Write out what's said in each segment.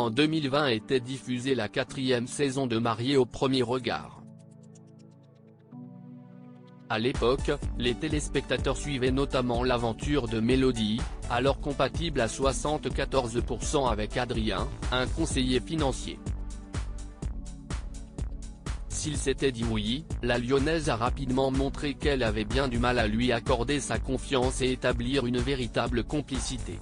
en 2020 était diffusée la 4e saison de Mariés au premier regard. À l'époque, les téléspectateurs suivaient notamment l'aventure de Mélodie, alors compatible à 74% avec Adrien, un conseiller financier. S'il s'était dit oui, la Lyonnaise a rapidement montré qu'elle avait bien du mal à lui accorder sa confiance et établir une véritable complicité.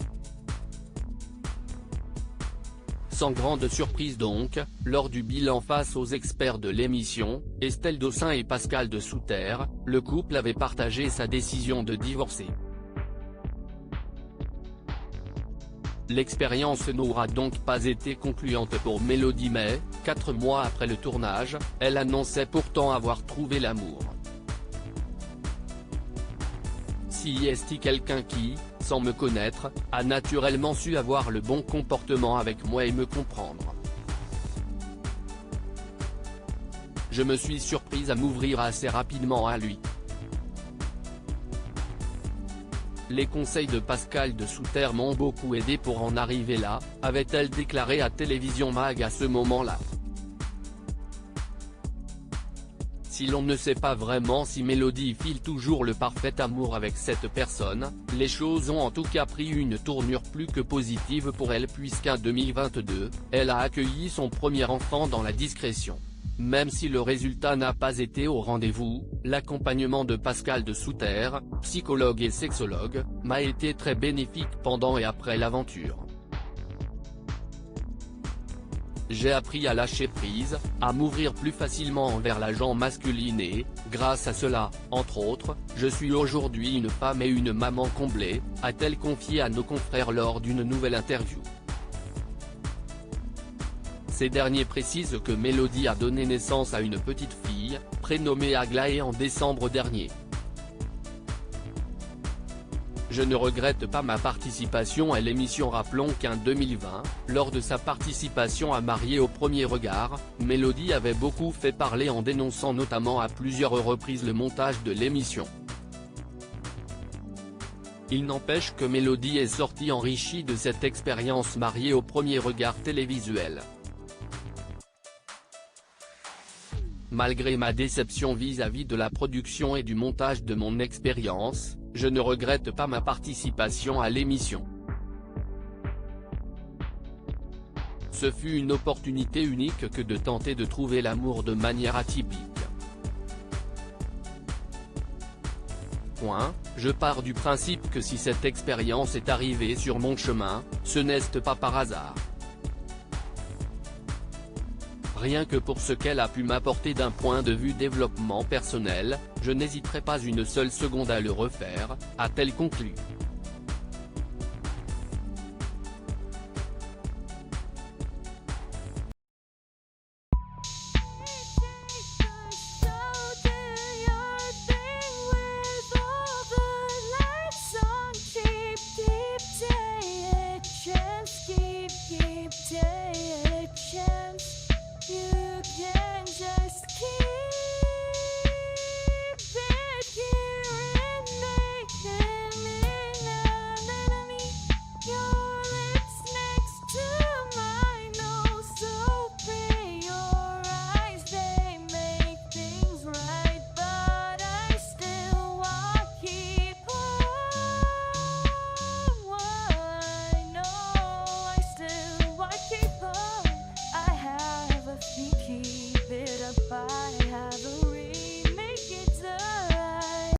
Sans grande surprise donc, lors du bilan face aux experts de l'émission, Estelle Dossin et Pascal de Souter, le couple avait partagé sa décision de divorcer. L'expérience n'aura donc pas été concluante pour Mélodie mais, 4 mois après le tournage, elle annonçait pourtant avoir trouvé l'amour. Si est-il quelqu'un qui, sans me connaître, a naturellement su avoir le bon comportement avec moi et me comprendre. Je me suis surprise à m'ouvrir assez rapidement à lui. Les conseils de Pascal de Souter m'ont beaucoup aidé pour en arriver là, avait-elle déclaré à Télévision Mag à ce moment-là. Si l'on ne sait pas vraiment si Mélodie file toujours le parfait amour avec cette personne, les choses ont en tout cas pris une tournure plus que positive pour elle puisqu'en 2022, elle a accueilli son premier enfant dans la discrétion. Même si le résultat n'a pas été au rendez-vous, l'accompagnement de Pascal de Souter, psychologue et sexologue, m'a été très bénéfique pendant et après l'aventure. J'ai appris à lâcher prise, à m'ouvrir plus facilement envers la gent masculine et, grâce à cela, entre autres, je suis aujourd'hui une femme et une maman comblée, a-t-elle confié à nos confrères lors d'une nouvelle interview. Ces derniers précisent que Mélodie a donné naissance à une petite fille, prénommée Aglaé en décembre dernier. Je ne regrette pas ma participation à l'émission. Rappelons qu'en 2020, lors de sa participation à Mariés au premier regard, Mélodie avait beaucoup fait parler en dénonçant notamment à plusieurs reprises le montage de l'émission. Il n'empêche que Mélodie est sortie enrichie de cette expérience Mariés au premier regard télévisuel. Malgré ma déception vis-à-vis de la production et du montage de mon expérience, je ne regrette pas ma participation à l'émission. Ce fut une opportunité unique que de tenter de trouver l'amour de manière atypique. Je pars du principe que si cette expérience est arrivée sur mon chemin, ce n'est pas par hasard. Rien que pour ce qu'elle a pu m'apporter d'un point de vue développement personnel, je n'hésiterai pas une seule seconde à le refaire, a-t-elle conclu.